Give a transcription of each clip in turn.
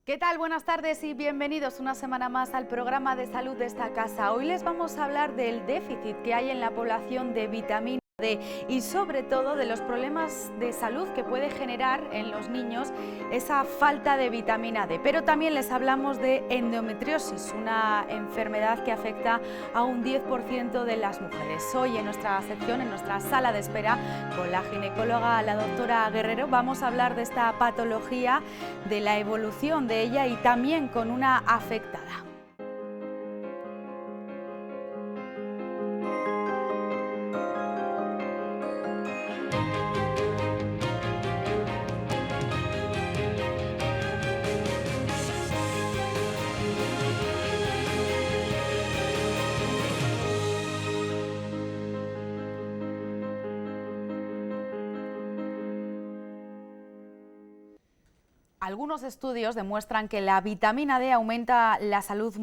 ¿Qué tal? Buenas tardes y bienvenidos una semana más al programa de salud de esta casa. Hoy les vamos a hablar del déficit que hay en la población de vitamina D y sobre todo de los problemas de salud que puede generar en los niños esa falta de vitamina D. Pero también les hablamos de endometriosis, una enfermedad que afecta a un 10% de las mujeres. Hoy en nuestra sección, en nuestra sala de espera, con la ginecóloga, la doctora Guerrero, vamos a hablar de esta patología, de la evolución de ella y también con una afectada. Algunos estudios demuestran que la vitamina D aumenta la salud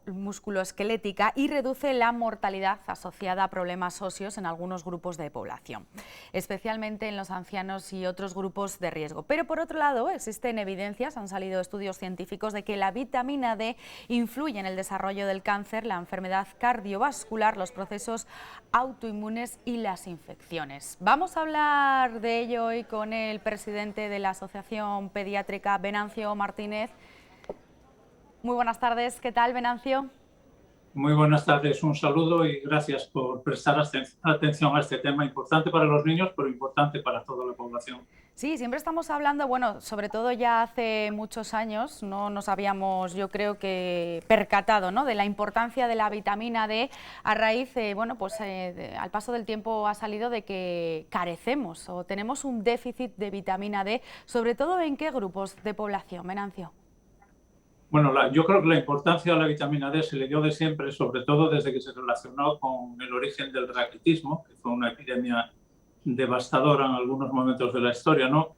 musculoesquelética y reduce la mortalidad asociada a problemas óseos en algunos grupos de población, especialmente en los ancianos y otros grupos de riesgo. Pero por otro lado, existen evidencias, han salido estudios científicos de que la vitamina D influye en el desarrollo del cáncer, la enfermedad cardiovascular, los procesos autoinmunes y las infecciones. Vamos a hablar de ello hoy con el presidente de la Asociación Pediátrica, Venancio Martínez. Muy buenas tardes, ¿qué tal, Venancio? Muy buenas tardes, un saludo y gracias por prestar atención a este tema importante para los niños, pero importante para toda la población. Sí, siempre estamos hablando, bueno, sobre todo ya hace muchos años, no nos habíamos, yo creo que, percatado, ¿no?, de la importancia de la vitamina D a raíz, bueno, pues al paso del tiempo ha salido de que carecemos o tenemos un déficit de vitamina D, sobre todo ¿en qué grupos de población, Venancio? Bueno, yo creo que la importancia de la vitamina D se le dio de siempre, sobre todo desde que se relacionó con el origen del raquitismo, que fue una epidemia devastadora en algunos momentos de la historia, ¿no?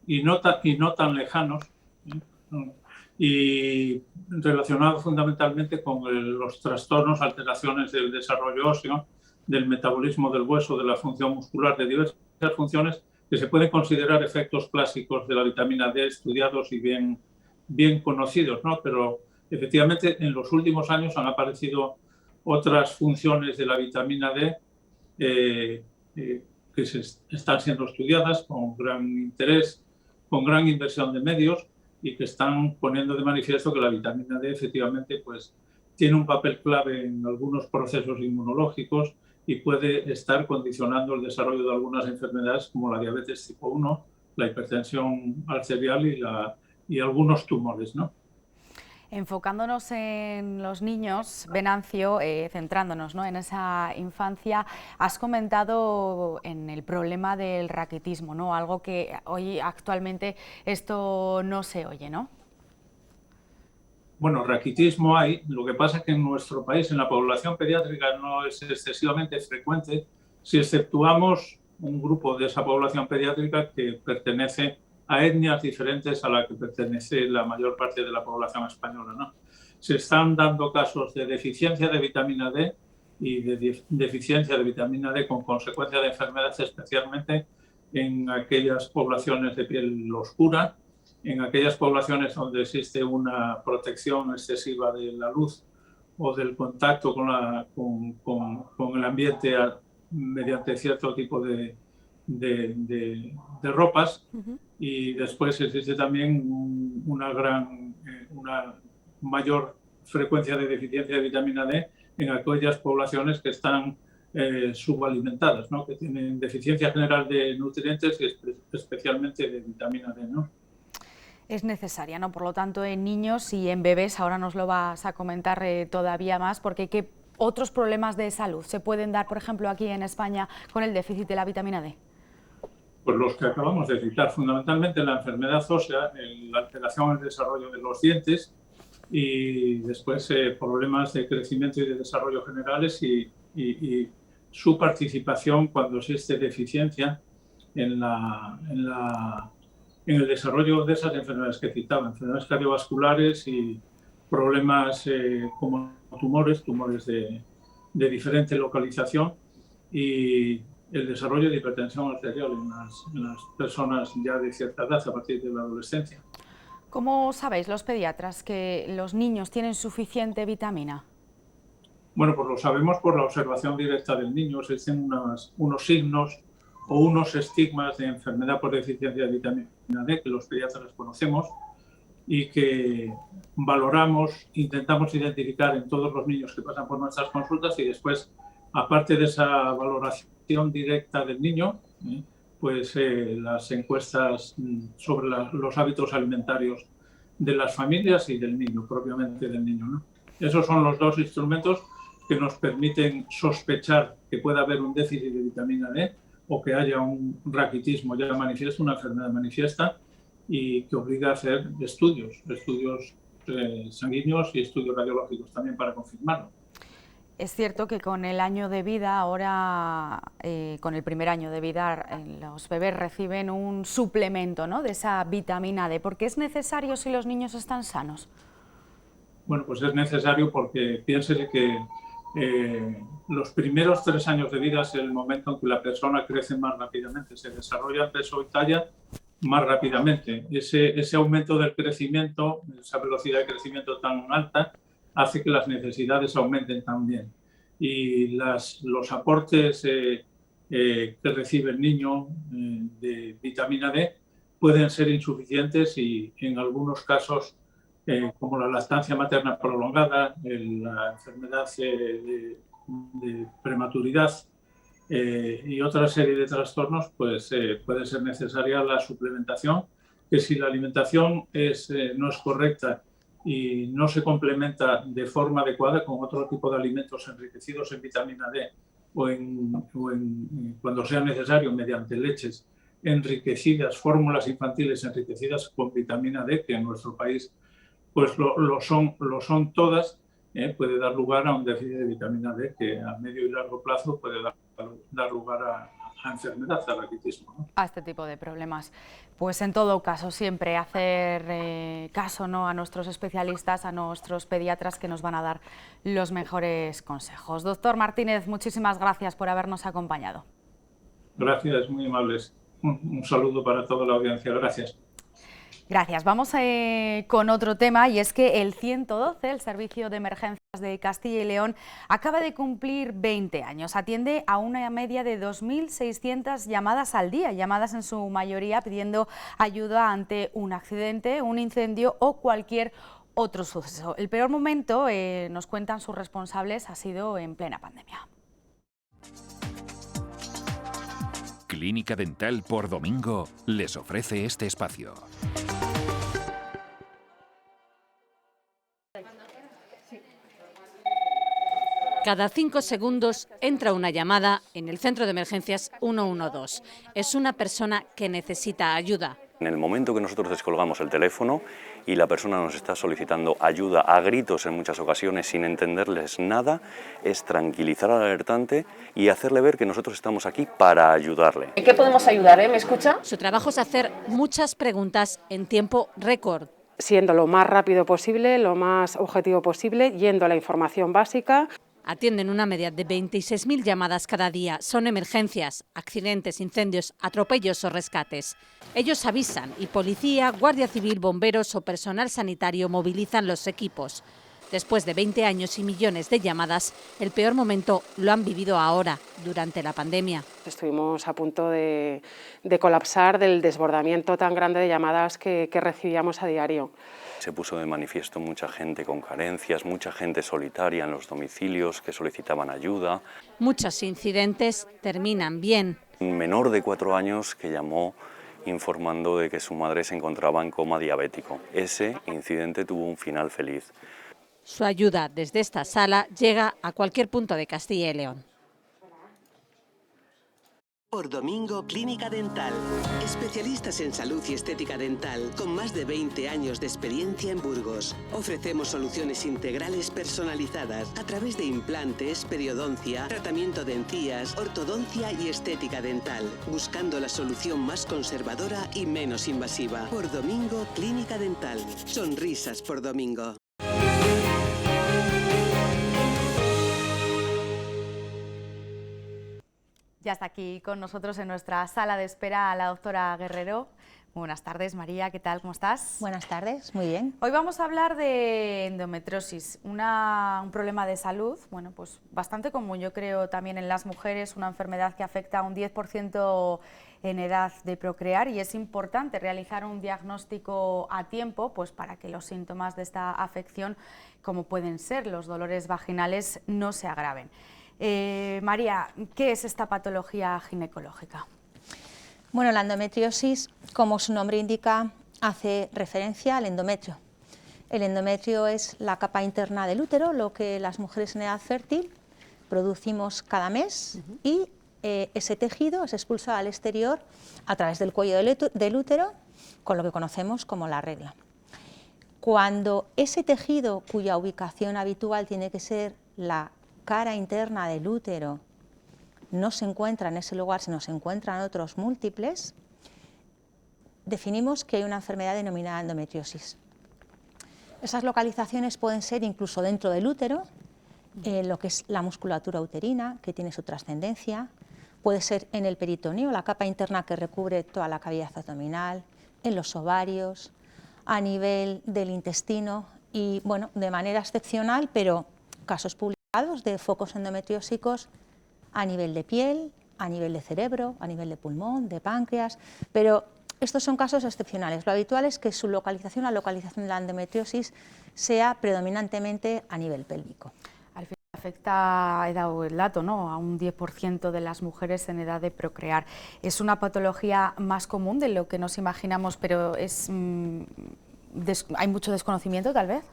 Y no tan lejanos, ¿eh? Y relacionado fundamentalmente con los trastornos, alteraciones del desarrollo óseo, del metabolismo del hueso, de la función muscular, de diversas funciones que se pueden considerar efectos clásicos de la vitamina D estudiados y bien conocidos, ¿no? Pero efectivamente en los últimos años han aparecido otras funciones de la vitamina D que están siendo estudiadas con gran interés, con gran inversión de medios y que están poniendo de manifiesto que la vitamina D efectivamente pues, tiene un papel clave en algunos procesos inmunológicos y puede estar condicionando el desarrollo de algunas enfermedades como la diabetes tipo 1, la hipertensión arterial y algunos tumores, ¿no? Enfocándonos en los niños, Venancio, centrándonos, ¿no?, en esa infancia, has comentado en el problema del raquitismo, ¿no?, algo que hoy actualmente esto no se oye, ¿no? Bueno, raquitismo hay, lo que pasa es que en nuestro país, en la población pediátrica, no es excesivamente frecuente si exceptuamos un grupo de esa población pediátrica que pertenece a etnias diferentes a la que pertenece la mayor parte de la población española, ¿no? Se están dando casos de deficiencia de vitamina D y de deficiencia de vitamina D con consecuencia de enfermedades, especialmente en aquellas poblaciones de piel oscura, en aquellas poblaciones donde existe una protección excesiva de la luz o del contacto con el ambiente mediante cierto tipo de ropas. Y después existe también una mayor frecuencia de deficiencia de vitamina D en aquellas poblaciones que están subalimentadas, ¿no?, que tienen deficiencia general de nutrientes y especialmente de vitamina D, ¿no? Es necesaria, ¿no? Por lo tanto, en niños y en bebés, ahora nos lo vas a comentar todavía más, porque ¿qué otros problemas de salud se pueden dar, por ejemplo, aquí en España con el déficit de la vitamina D? Pues los que acabamos de citar, fundamentalmente la enfermedad ósea, la alteración en el desarrollo de los dientes y después problemas de crecimiento y de desarrollo generales y su participación cuando existe deficiencia en el desarrollo de esas enfermedades que citaba, enfermedades cardiovasculares y problemas como tumores de diferente localización y el desarrollo de hipertensión arterial en las personas ya de cierta edad a partir de la adolescencia. ¿Cómo sabéis los pediatras que los niños tienen suficiente vitamina? Bueno, pues lo sabemos por la observación directa del niño. Existen unos signos o unos estigmas de enfermedad por deficiencia de vitamina D que los pediatras conocemos y que valoramos, intentamos identificar en todos los niños que pasan por nuestras consultas, y después, aparte de esa valoración directa del niño, pues las encuestas sobre los hábitos alimentarios de las familias y del niño, propiamente del niño, ¿no? Esos son los dos instrumentos que nos permiten sospechar que pueda haber un déficit de vitamina D o que haya un raquitismo ya manifiesto, una enfermedad manifiesta, y que obliga a hacer estudios sanguíneos y estudios radiológicos también para confirmarlo. Es cierto que con el año de vida, ahora con el primer año de vida, los bebés reciben un suplemento, ¿no?, de esa vitamina D. ¿Por qué es necesario si los niños están sanos? Bueno, pues es necesario porque piénsese que los primeros 3 años de vida es el momento en que la persona crece más rápidamente, se desarrolla en peso y talla más rápidamente. Ese aumento del crecimiento, esa velocidad de crecimiento tan alta, hace que las necesidades aumenten también. Y los aportes que recibe el niño de vitamina D pueden ser insuficientes y en algunos casos, como la lactancia materna prolongada, la enfermedad de prematuridad y otra serie de trastornos, pues puede ser necesaria la suplementación, que si la alimentación no es correcta y no se complementa de forma adecuada con otro tipo de alimentos enriquecidos en vitamina D cuando sea necesario mediante leches enriquecidas, fórmulas infantiles enriquecidas con vitamina D, que en nuestro país pues lo son todas, puede dar lugar a un déficit de vitamina D que a medio y largo plazo puede dar lugar a enfermedad, a raquitismo, ¿no? A este tipo de problemas. Pues en todo caso, siempre hacer caso, ¿no?, a nuestros especialistas, a nuestros pediatras, que nos van a dar los mejores consejos. Doctor Martínez, muchísimas gracias por habernos acompañado. Gracias, muy amables. Un saludo para toda la audiencia. Gracias. Gracias. Vamos con otro tema, y es que el 112, el Servicio de Emergencias de Castilla y León, acaba de cumplir 20 años. Atiende a una media de 2.600 llamadas al día, llamadas en su mayoría pidiendo ayuda ante un accidente, un incendio o cualquier otro suceso. El peor momento, nos cuentan sus responsables, ha sido en plena pandemia. Clínica Dental por Domingo les ofrece este espacio. Cada 5 segundos entra una llamada en el centro de emergencias 112. Es una persona que necesita ayuda. En el momento que nosotros descolgamos el teléfono y la persona nos está solicitando ayuda a gritos en muchas ocasiones sin entenderles nada, es tranquilizar al alertante y hacerle ver que nosotros estamos aquí para ayudarle. ¿En qué podemos ayudar? ¿Me escucha? Su trabajo es hacer muchas preguntas en tiempo récord. Siendo lo más rápido posible, lo más objetivo posible, yendo a la información básica. Atienden una media de 26.000 llamadas cada día. Son emergencias, accidentes, incendios, atropellos o rescates. Ellos avisan y policía, guardia civil, bomberos o personal sanitario movilizan los equipos. Después de 20 años y millones de llamadas, el peor momento lo han vivido ahora, durante la pandemia. Estuvimos a punto de colapsar del desbordamiento tan grande de llamadas que recibíamos a diario. Se puso de manifiesto mucha gente con carencias, mucha gente solitaria en los domicilios que solicitaban ayuda. Muchos incidentes terminan bien. Un menor de 4 años que llamó informando de que su madre se encontraba en coma diabético. Ese incidente tuvo un final feliz. Su ayuda desde esta sala llega a cualquier punto de Castilla y León. Por Domingo, Clínica Dental. Especialistas en salud y estética dental, con más de 20 años de experiencia en Burgos. Ofrecemos soluciones integrales personalizadas a través de implantes, periodoncia, tratamiento de encías, ortodoncia y estética dental, buscando la solución más conservadora y menos invasiva. Por Domingo, Clínica Dental. Sonrisas por Domingo. Ya está aquí con nosotros en nuestra sala de espera la doctora Guerrero. Buenas tardes, María, ¿qué tal? ¿Cómo estás? Buenas tardes, muy bien. Hoy vamos a hablar de endometriosis, un problema de salud, bueno, pues bastante común, yo creo, también en las mujeres, una enfermedad que afecta a un 10% en edad de procrear, y es importante realizar un diagnóstico a tiempo, pues para que los síntomas de esta afección, como pueden ser los dolores vaginales, no se agraven. María, ¿qué es esta patología ginecológica? Bueno, la endometriosis, como su nombre indica, hace referencia al endometrio. El endometrio es la capa interna del útero, lo que las mujeres en edad fértil producimos cada mes, y ese tejido es expulsado al exterior a través del cuello del útero, con lo que conocemos como la regla. Cuando ese tejido, cuya ubicación habitual tiene que ser la cara interna del útero, no se encuentra en ese lugar, sino se encuentran otros múltiples, definimos que hay una enfermedad denominada endometriosis. Esas localizaciones pueden ser incluso dentro del útero, lo que es la musculatura uterina, que tiene su trascendencia, puede ser en el peritoneo, la capa interna que recubre toda la cavidad abdominal, en los ovarios, a nivel del intestino y, bueno, de manera excepcional, pero casos publicados de focos endometriósicos a nivel de piel, a nivel de cerebro, a nivel de pulmón, de páncreas, pero estos son casos excepcionales. Lo habitual es que su localización, la localización de la endometriosis, sea predominantemente a nivel pélvico. Al final afecta, he dado el dato, ¿no?, a un 10% de las mujeres en edad de procrear. Es una patología más común de lo que nos imaginamos, pero es, hay mucho desconocimiento, tal vez.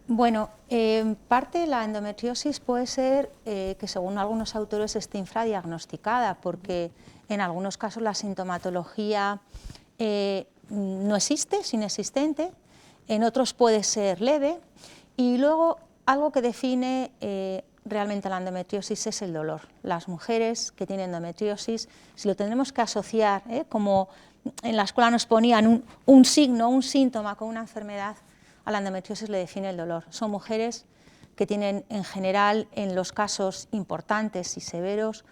Bueno, en parte la endometriosis puede ser que según algunos autores esté infradiagnosticada, porque en algunos casos la sintomatología no existe, es inexistente, en otros puede ser leve, y luego algo que define realmente la endometriosis es el dolor. Las mujeres que tienen endometriosis, si lo tenemos que asociar, como en la escuela nos ponían un signo, un síntoma con una enfermedad, a la endometriosis le define el dolor. Son mujeres que tienen en general, en los casos importantes y severos,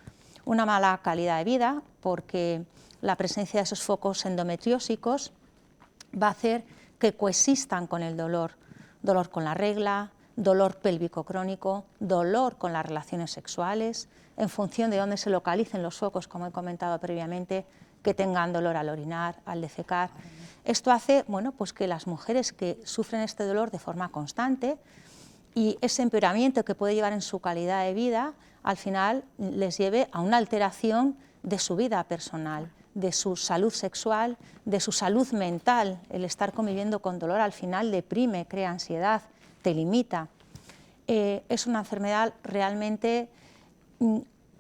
una mala calidad de vida, porque la presencia de esos focos endometriósicos va a hacer que coexistan con el dolor. Dolor con la regla, dolor pélvico crónico, dolor con las relaciones sexuales, en función de dónde se localicen los focos, como he comentado previamente, que tengan dolor al orinar, al defecar. Esto hace, bueno, pues que las mujeres que sufren este dolor de forma constante y ese empeoramiento que puede llevar en su calidad de vida, al final les lleve a una alteración de su vida personal, de su salud sexual, de su salud mental. El estar conviviendo con dolor al final deprime, crea ansiedad, te limita. Es una enfermedad realmente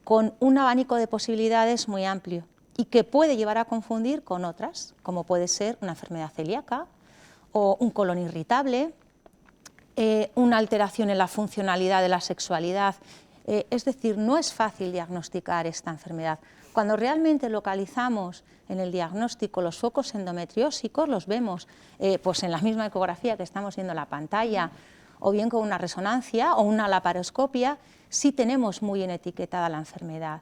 con un abanico de posibilidades muy amplio, y que puede llevar a confundir con otras, como puede ser una enfermedad celíaca o un colon irritable, una alteración en la funcionalidad de la sexualidad. Es decir, no es fácil diagnosticar esta enfermedad. Cuando realmente localizamos en el diagnóstico los focos endometriósicos, los vemos pues en la misma ecografía que estamos viendo en la pantalla, o bien con una resonancia o una laparoscopia, sí tenemos muy bien etiquetada la enfermedad.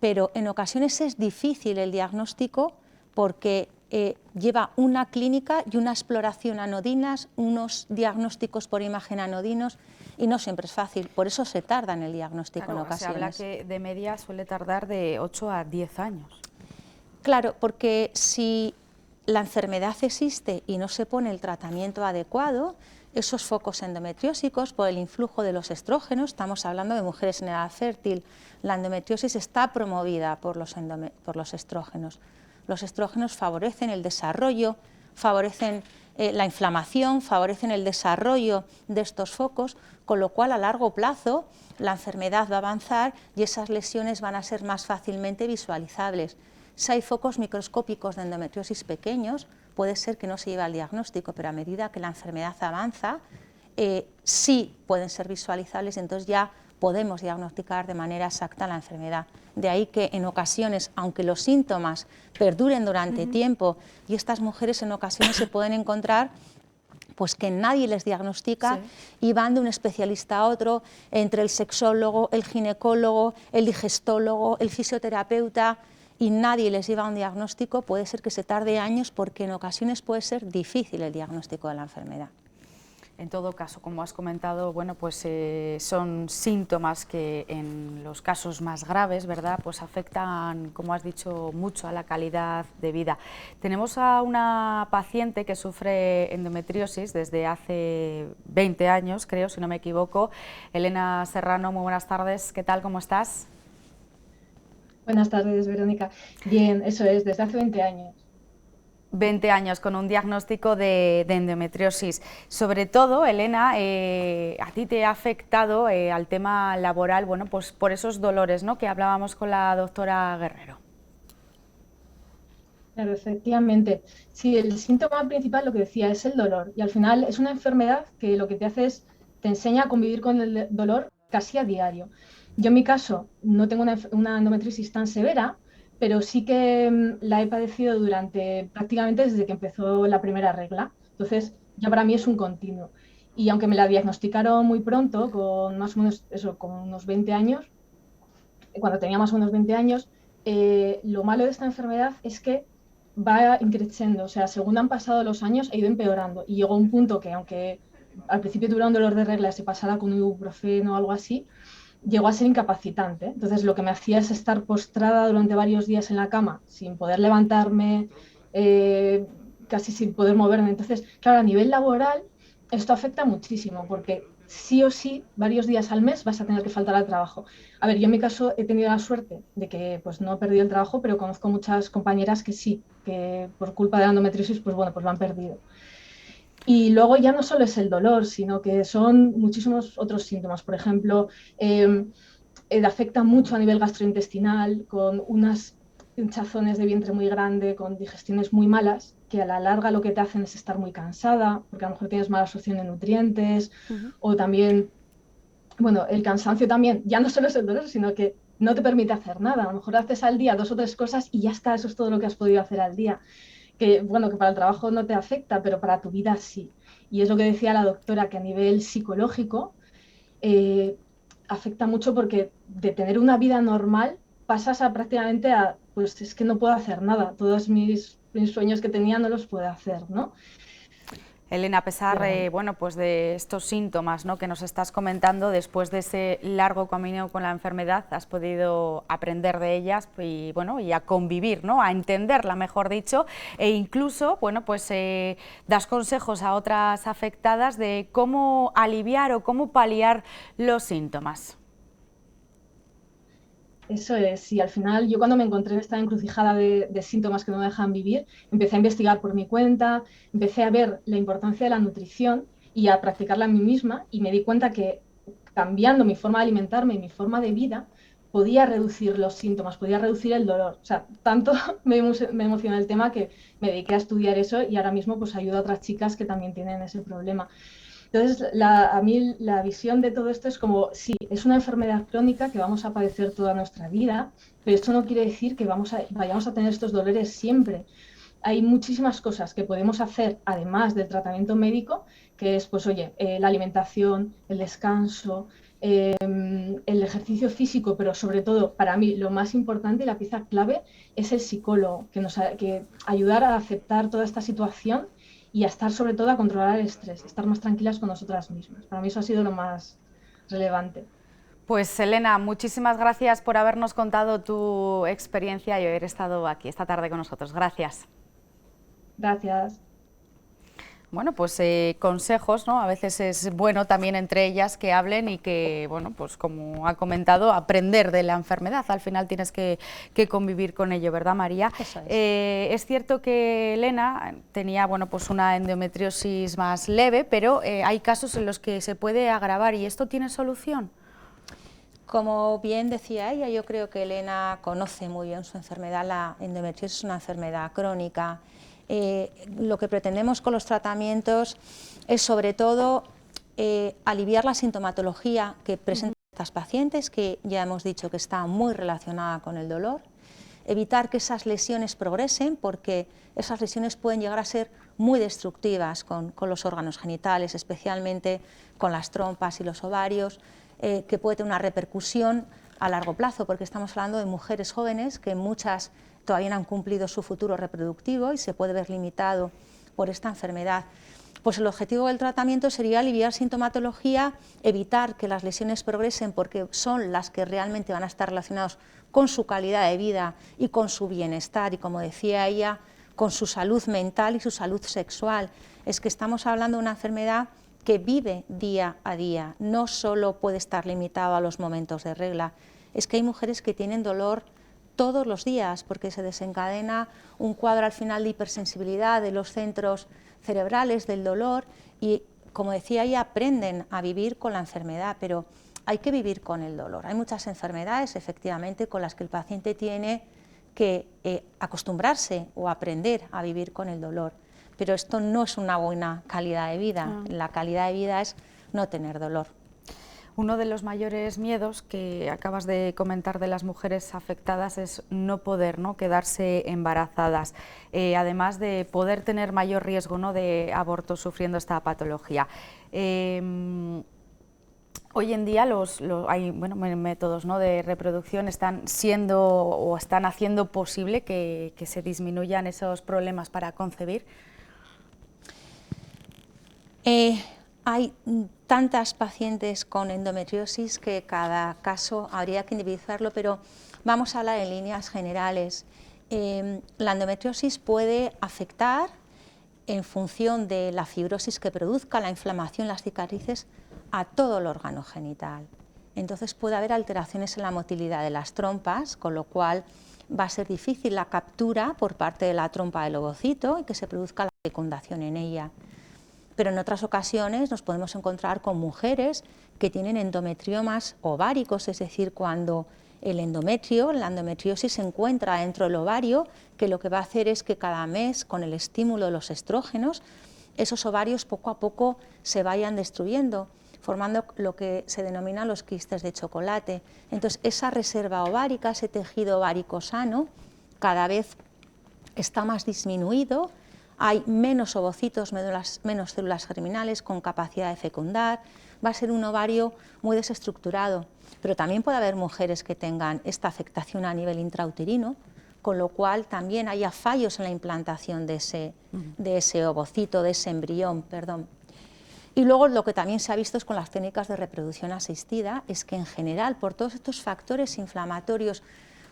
Pero en ocasiones es difícil el diagnóstico porque lleva una clínica y una exploración anodinas, unos diagnósticos por imagen anodinos, y no siempre es fácil, por eso se tarda en el diagnóstico, claro, en ocasiones. Se habla que de media suele tardar de 8 a 10 años. Claro, porque si la enfermedad existe y no se pone el tratamiento adecuado, esos focos endometriósicos, por el influjo de los estrógenos, estamos hablando de mujeres en edad fértil, la endometriosis está promovida por los estrógenos. Los estrógenos favorecen el desarrollo, favorecen la inflamación, favorecen el desarrollo de estos focos, con lo cual a largo plazo la enfermedad va a avanzar y esas lesiones van a ser más fácilmente visualizables. Si hay focos microscópicos de endometriosis pequeños, puede ser que no se lleve al diagnóstico, pero a medida que la enfermedad avanza, sí pueden ser visualizables, y entonces ya podemos diagnosticar de manera exacta la enfermedad. De ahí que en ocasiones, aunque los síntomas perduren durante tiempo, y estas mujeres en ocasiones se pueden encontrar pues que nadie les diagnostica, y van de un especialista a otro, entre el sexólogo, el ginecólogo, el digestólogo, el fisioterapeuta, y nadie les lleva un diagnóstico, puede ser que se tarde años porque en ocasiones puede ser difícil el diagnóstico de la enfermedad. En todo caso, como has comentado, bueno, pues son síntomas que en los casos más graves, ¿verdad?, pues afectan, como has dicho, mucho a la calidad de vida. Tenemos a una paciente que sufre endometriosis desde hace 20 años, creo, si no me equivoco. Elena Serrano, muy buenas tardes. ¿Qué tal? ¿Cómo estás? Buenas tardes, Verónica. Bien, eso es, desde hace 20 años. 20 años con un diagnóstico de endometriosis. Sobre todo, Elena, a ti te ha afectado al tema laboral, bueno, pues por esos dolores, ¿no?, que hablábamos con la doctora Guerrero. Claro, efectivamente. Sí, el síntoma principal, lo que decía, es el dolor. Y al final es una enfermedad que lo que te hace es, te enseña a convivir con el dolor casi a diario. Yo en mi caso no tengo una endometriosis tan severa, pero sí que la he padecido durante prácticamente desde que empezó la primera regla. Entonces, ya para mí es un continuo. Y aunque me la diagnosticaron muy pronto, con más o menos eso, con unos 20 años, cuando tenía más o menos 20 años, lo malo de esta enfermedad es que va increciendo, o sea, según han pasado los años, ha ido empeorando. Y llegó un punto que, aunque al principio tuviera un dolor de regla, se pasara con un ibuprofeno o algo así, llegó a ser incapacitante. Entonces, lo que me hacía es estar postrada durante varios días en la cama, sin poder levantarme, casi sin poder moverme. Entonces, claro, a nivel laboral, esto afecta muchísimo, porque sí o sí, varios días al mes vas a tener que faltar al trabajo. A ver, yo en mi caso he tenido la suerte de que pues, no he perdido el trabajo, pero conozco muchas compañeras que sí, que por culpa de la endometriosis, pues bueno, pues lo han perdido. Y luego ya no solo es el dolor, sino que son muchísimos otros síntomas. Por ejemplo, afecta mucho a nivel gastrointestinal, con unas hinchazones de vientre muy grande, con digestiones muy malas, que a la larga lo que te hacen es estar muy cansada, porque a lo mejor tienes mala absorción de nutrientes, o también, bueno, el cansancio también, ya no solo es el dolor, sino que no te permite hacer nada. A lo mejor haces al día 2 o 3 cosas y ya está, eso es todo lo que has podido hacer al día. Que, bueno, que para el trabajo no te afecta, pero para tu vida sí. Y es lo que decía la doctora, que a nivel psicológico afecta mucho porque de tener una vida normal pasas a prácticamente a, pues es que no puedo hacer nada, todos mis sueños que tenía no los puedo hacer, ¿no? Elena, a pesar bueno, pues de estos síntomas, ¿no?, que nos estás comentando, después de ese largo camino con la enfermedad, has podido aprender de ellas y, bueno, y a convivir, ¿no?, a entenderla, mejor dicho, e incluso, bueno, pues das consejos a otras afectadas de cómo aliviar o cómo paliar los síntomas. Eso es, y al final yo cuando me encontré en esta encrucijada de síntomas que no me dejan vivir, empecé a investigar por mi cuenta, empecé a ver la importancia de la nutrición y a practicarla a mí misma, y me di cuenta que cambiando mi forma de alimentarme y mi forma de vida, podía reducir los síntomas, podía reducir el dolor. O sea, tanto me emocionó el tema que me dediqué a estudiar eso y ahora mismo pues ayudo a otras chicas que también tienen ese problema. Entonces, a mí la visión de todo esto es como, sí, es una enfermedad crónica que vamos a padecer toda nuestra vida, pero esto no quiere decir que vayamos a tener estos dolores siempre. Hay muchísimas cosas que podemos hacer, además del tratamiento médico, que es, pues oye, la alimentación, el descanso, el ejercicio físico, pero sobre todo, para mí, lo más importante y la pieza clave es el psicólogo, que ayudar a aceptar toda esta situación y a estar sobre todo a controlar el estrés, estar más tranquilas con nosotras mismas. Para mí eso ha sido lo más relevante. Pues Elena, muchísimas gracias por habernos contado tu experiencia y haber estado aquí esta tarde con nosotros. Gracias. Gracias. Bueno, pues consejos, ¿no? A veces es bueno también entre ellas que hablen y que, bueno, pues como ha comentado, aprender de la enfermedad. Al final tienes que convivir con ello, ¿verdad, María? Eso es. Es cierto que Elena tenía, bueno, pues una endometriosis más leve, pero hay casos en los que se puede agravar y ¿esto tiene solución? Como bien decía ella, yo creo que Elena conoce muy bien su enfermedad. La endometriosis es una enfermedad crónica. Lo que pretendemos con los tratamientos es sobre todo aliviar la sintomatología que presentan estas pacientes, que ya hemos dicho que está muy relacionada con el dolor, evitar que esas lesiones progresen, porque esas lesiones pueden llegar a ser muy destructivas con los órganos genitales, especialmente con las trompas y los ovarios, que puede tener una repercusión a largo plazo, porque estamos hablando de mujeres jóvenes que muchas todavía no han cumplido su futuro reproductivo y se puede ver limitado por esta enfermedad. Pues el objetivo del tratamiento sería aliviar sintomatología, evitar que las lesiones progresen porque son las que realmente van a estar relacionadas con su calidad de vida y con su bienestar y, como decía ella, con su salud mental y su salud sexual. Es que estamos hablando de una enfermedad que vive día a día, no solo puede estar limitado a los momentos de regla, es que hay mujeres que tienen dolor todos los días porque se desencadena un cuadro al final de hipersensibilidad de los centros cerebrales del dolor y, como decía ella, aprenden a vivir con la enfermedad, pero hay que vivir con el dolor. Hay muchas enfermedades, efectivamente, con las que el paciente tiene que acostumbrarse o aprender a vivir con el dolor, pero esto no es una buena calidad de vida. La calidad de vida es no tener dolor. Uno de los mayores miedos que acabas de comentar de las mujeres afectadas es no poder, ¿no?, quedarse embarazadas, además de poder tener mayor riesgo, ¿no?, de aborto sufriendo esta patología. Hoy en día hay métodos, ¿no?, de reproducción están haciendo posible que se disminuyan esos problemas para concebir. Hay tantas pacientes con endometriosis que cada caso habría que individualizarlo, pero vamos a hablar en líneas generales. La endometriosis puede afectar, en función de la fibrosis que produzca, la inflamación, las cicatrices, a todo el órgano genital. Entonces puede haber alteraciones en la motilidad de las trompas, con lo cual va a ser difícil la captura por parte de la trompa del ovocito y que se produzca la fecundación en ella. Pero en otras ocasiones nos podemos encontrar con mujeres que tienen endometriomas ováricos, es decir, cuando la endometriosis se encuentra dentro del ovario, que lo que va a hacer es que cada mes, con el estímulo de los estrógenos, esos ovarios poco a poco se vayan destruyendo, formando lo que se denominan los quistes de chocolate. Entonces, esa reserva ovárica, ese tejido ovárico sano, cada vez está más disminuido. Hay menos ovocitos, menos células germinales con capacidad de fecundar, va a ser un ovario muy desestructurado, pero también puede haber mujeres que tengan esta afectación a nivel intrauterino, con lo cual también haya fallos en la implantación de ese ovocito, de ese embrión, perdón. Y luego lo que también se ha visto es con las técnicas de reproducción asistida, es que en general por todos estos factores inflamatorios,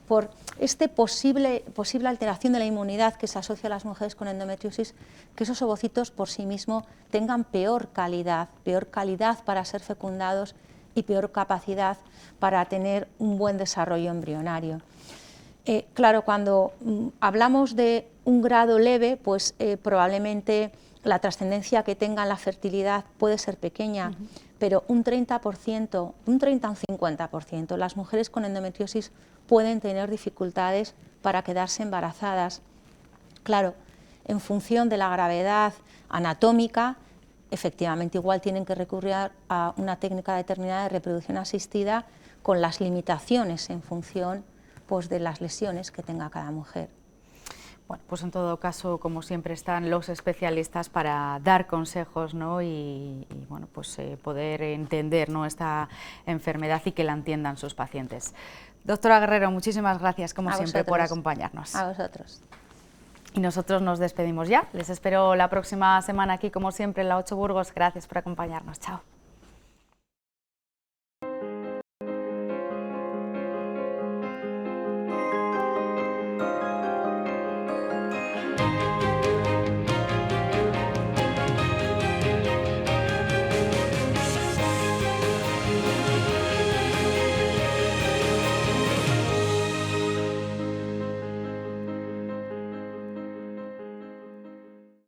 por esta posible alteración de la inmunidad que se asocia a las mujeres con endometriosis, que esos ovocitos por sí mismos tengan peor calidad para ser fecundados y peor capacidad para tener un buen desarrollo embrionario. Claro, cuando hablamos de un grado leve, pues probablemente la trascendencia que tenga en la fertilidad puede ser pequeña, pero un 30%, un 30 o un 50%, las mujeres con endometriosis pueden tener dificultades para quedarse embarazadas. Claro, en función de la gravedad anatómica, efectivamente igual tienen que recurrir a una técnica determinada de reproducción asistida con las limitaciones en función, pues, de las lesiones que tenga cada mujer. Bueno, pues en todo caso, como siempre, están los especialistas para dar consejos, ¿no?, y bueno, pues poder entender, ¿no?, esta enfermedad y que la entiendan sus pacientes. Doctora Guerrero, muchísimas gracias, como siempre, por acompañarnos. A vosotros. Y nosotros nos despedimos ya. Les espero la próxima semana aquí, como siempre, en la 8 Burgos. Gracias por acompañarnos. Chao.